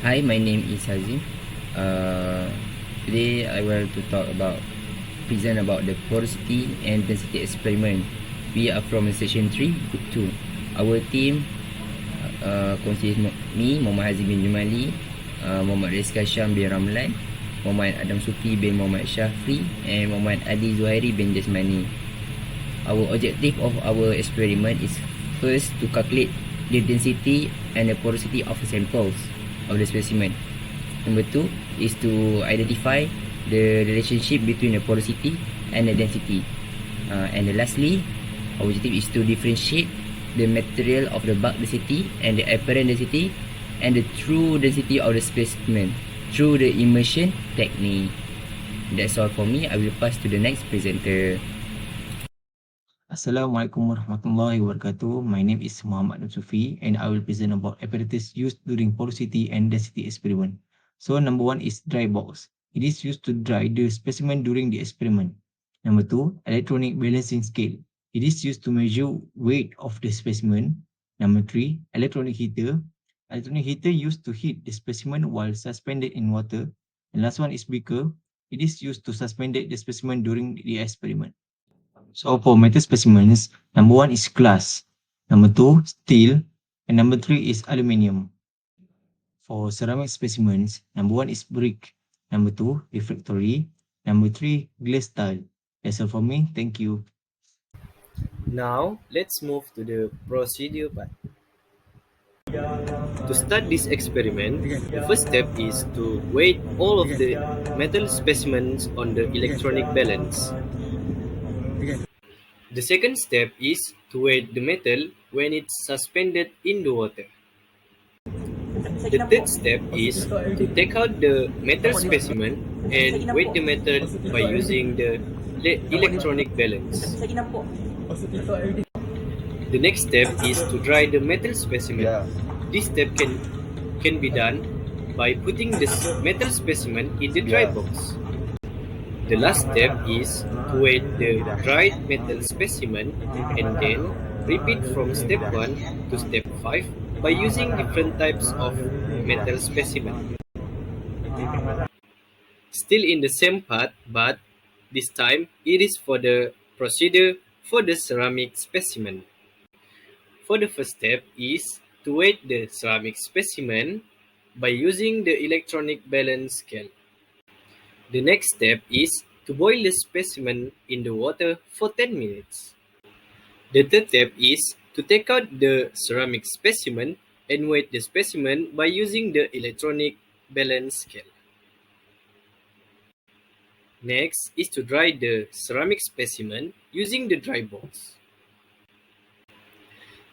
Hi, my name is Hazim. Today I will to present about the porosity and density experiment. We are from section 3, group 2. Our team consists me, Muhammad Hazim bin JUMALI, Muhammad REZQAL bin RAMLAN, Muhammad SUFI bin Muhammad SAFRI, and Muhammad ZUHAIRI bin JASMANI. Our objective of our experiment is first to calculate the density and the porosity of the samples of the specimen. Number 2 is to identify the relationship between the porosity and the density. And lastly, our objective is to differentiate the material of the bulk density and the apparent density and the true density of the specimen through the immersion technique. That's all for me. I will pass to the next presenter. Assalamualaikum warahmatullahi wabarakatuh. My name is Muhammad SUFI and I will present about apparatus used during porosity and density experiment. So number 1 is dry box. It is used to dry the specimen during the experiment. Number 2, electronic balancing scale. It is used to measure weight of the specimen. Number 3, electronic heater. Electronic heater used to heat the specimen while suspended in water. And last one is beaker. It is used to suspend the specimen during the experiment. So for metal specimens, number 1 is glass, number 2 steel, and number 3 is aluminium. For ceramic specimens, number 1 is brick, number 2 refractory, number 3 glass tile. That's all for me. Thank you. Now, let's move to the procedure part. To start this experiment, the first step is to weigh all of the metal specimens on the electronic balance. The second step is to weigh the metal when it's suspended in the water. The third step is to take out the metal specimen and weigh the metal by using the electronic balance. The next step is to dry the metal specimen. This step can be done by putting the metal specimen in the dry box. The last step is to weigh the dried metal specimen and then repeat from step 1 to step 5 by using different types of metal specimen. Still in the same part, but this time it is for the procedure for the ceramic specimen. For the first step is to weigh the ceramic specimen by using the electronic balance scale. The next step is to boil the specimen in the water for 10 minutes. The third step is to take out the ceramic specimen and weigh the specimen by using the electronic balance scale. Next is to dry the ceramic specimen using the dry box.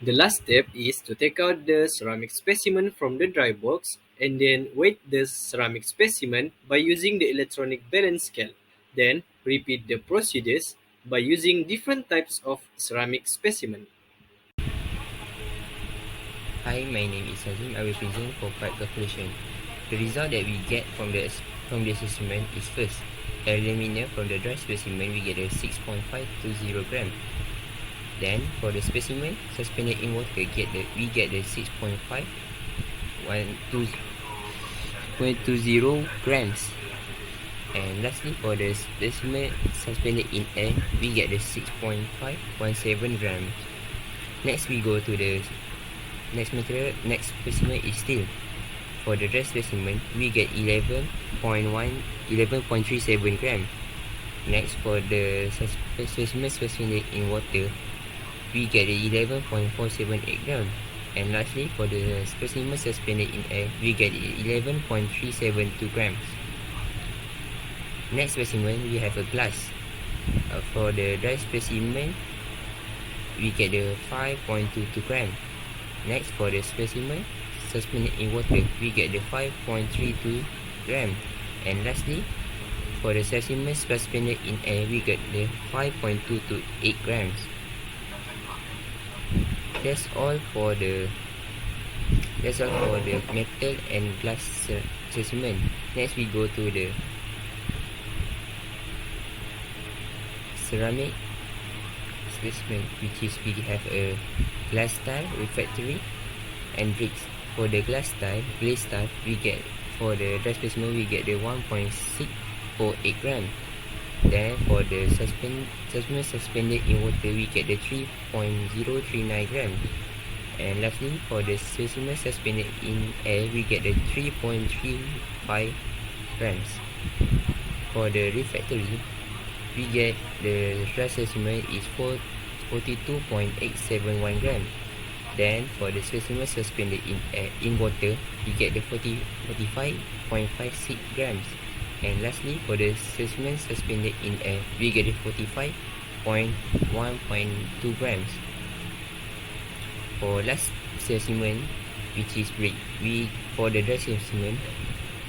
The last step is to take out the ceramic specimen from the dry box and then weigh the ceramic specimen by using the electronic balance scale. Then repeat the procedures by using different types of ceramic specimen. Hi, my name is Hazim. I will present for part calculation. The result that we get from the assessment is first, aluminium from the dry specimen we get a 6.520 gram. Then for the specimen suspended in water we get the 6.520 grams. And lastly for the specimen suspended in air we get the 6.517 grams. Next we go to the next material. Next specimen is steel. For the dry specimen we get 11.37 grams. Next for the specimen suspended in water we get 11.478 grams. And lastly for the specimen suspended in air we get 11.372 grams. Next specimen we have a glass. For the dry specimen we get the 5.22 grams. Next for the specimen suspended in water we get the 5.32 grams. And lastly for the specimen suspended in air we get the 5.228 grams. That's all for the metal and glass specimen. Next we go to the ceramic specimen, which is we have a glass tile, refractory, and bricks. For the glaze style, we get for the dry specimen we get the 1.648 gram. Then for the specimen suspended in water, we get the 3.039 gram. And lastly, for the specimen suspended in air, we get the 3.35 grams. For the refractory, we get the dry specimen is 42.871 gram. Then for the specimen suspended in water, we get the 45.56 grams. And lastly, for the specimen suspended in air, we get the 45.1.2 grams. For last specimen, which is brick, for the dry specimen,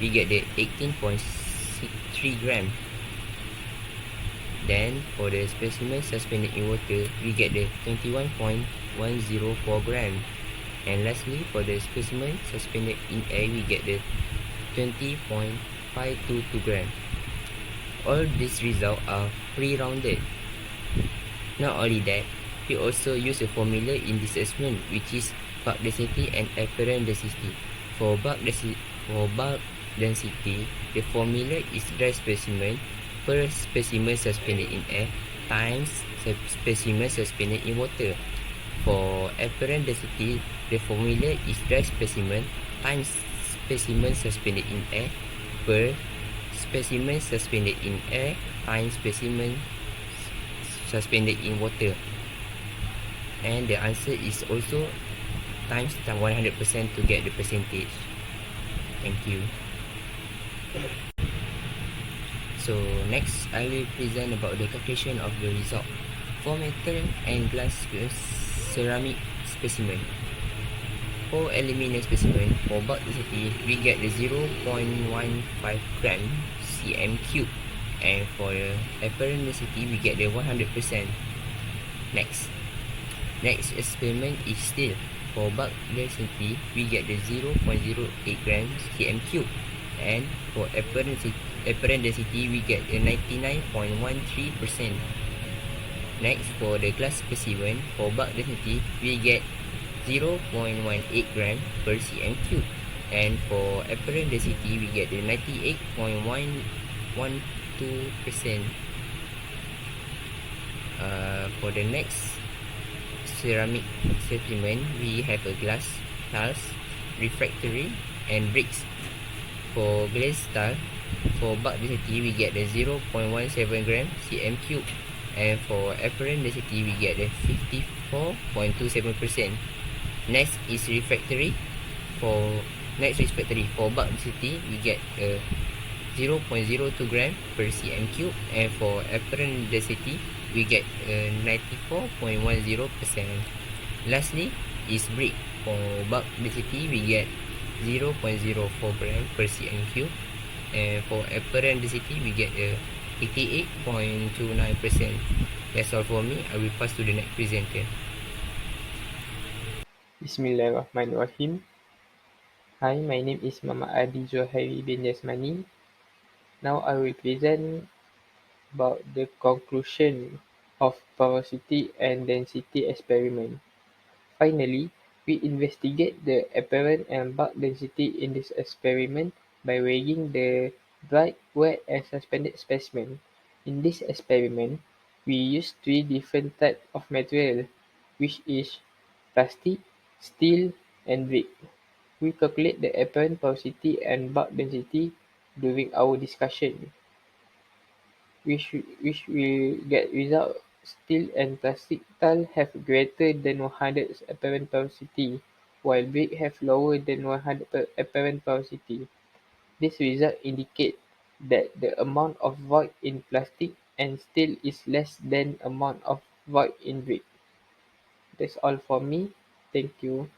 we get the 18.3 gram. Then for the specimen suspended in water, we get the 21.104 gram. And lastly, for the specimen suspended in air, we get the 20.522 gram. All these results are pre-rounded. Not only that, we also use a formula in this assessment, which is bulk density and apparent density. For bulk density, the formula is dry specimen per specimen suspended in air times specimen suspended in water. For apparent density, the formula is dry specimen times specimen suspended in air per specimen suspended in air times specimen suspended in water. And the answer is also times 100% to get the percentage. Thank you. So next, I will present about the calculation of the result for metal and glass ceramic specimen. For aluminum specimen, for bulk density, we get the 0.15 gram cm cube, and for the apparent density, we get the 100%. Next experiment is still for bulk density, we get the 0.08 grams cm cube, and for apparent density, we get the 99.13%. Next, for the glass specimen, for bulk density, we get 0.18 gram per cm cube, and for apparent density, we get the 98.112%. For the next ceramic specimen, we have a glass, tiles, refractory, and bricks. For glaze style, for bulk density, we get the 0.17 gram cm cube, and for apparent density, we get the 54.27%. Next is refractory. For bulk density, we get 0.02 gram per cm cube, and for apparent density, we get 94.10%. Lastly is brick. For bulk density, we get 0.04 gram per cm cube, and for apparent density, we get 88.29%. That's all for me. I will pass to the next presenter. Bismillahirrahmanirrahim. Hi, my name is Muhammad ZUHAIRI bin JASMANI. Now I will present about the conclusion of porosity and density experiment. Finally, we investigate the apparent and bulk density in this experiment by weighing the dried, wet, and suspended specimen. In this experiment, we use three different types of material, which is plastic, steel, and brick. We calculate the apparent porosity and bulk density during our discussion, which will get result. Steel and plastic tile have greater than 100 apparent porosity, while brick have lower than 100 apparent porosity. This result indicate that the amount of void in plastic and steel is less than amount of void in brick. That's all for me. Thank you.